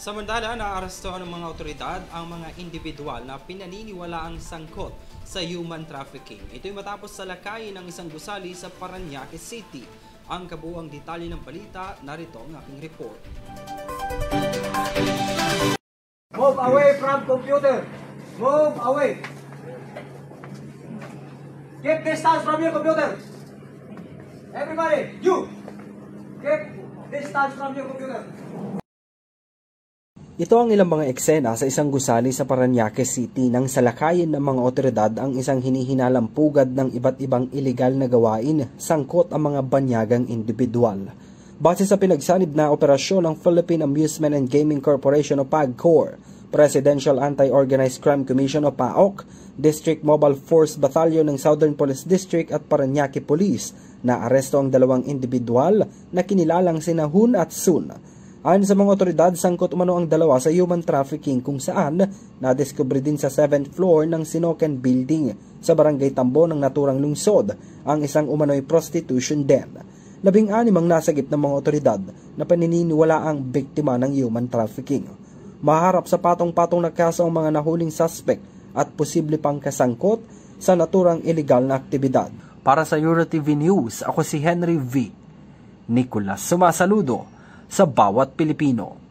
Samantala, naarestuhan ng mga otoridad ang mga individual na pinaniniwalaang sangkot sa human trafficking. Ito'y matapos salakayin ng isang gusali sa Parañaque City. Ang kabuuang detalye ng balita, narito ang aking report. Move away from computer. Move away. Keep distance from your computer. Everybody, you. Keep distance from your computer. Ito ang ilang mga eksena sa isang gusali sa Parañaque City nang salakayin ng mga otoridad ang isang hinihinalang pugad ng iba't ibang ilegal na gawain sangkot ang mga banyagang individual. Base sa pinagsanib na operasyon ng Philippine Amusement and Gaming Corporation o PAGCOR, Presidential Anti-Organized Crime Commission o PAOC, District Mobile Force Battalion ng Southern Police District at Parañaque Police, na aresto ang dalawang individual na kinilalang sina Hun at Sun. Ayon sa mga otoridad, sangkot umano ang dalawa sa human trafficking kung saan nadiskubre din sa 7th floor ng Sinoken Building sa Barangay Tambo ng naturang lungsod ang isang umano'y prostitution den. 16 ang nasagip ng mga otoridad na panininiwala ang biktima ng human trafficking. Maharap sa patong-patong na kaso ang mga nahuling suspect at posible pang kasangkot sa naturang illegal na aktibidad. Para sa EuroTV News, ako si Henry V. Nicolas, sumasaludo sa bawat Pilipino.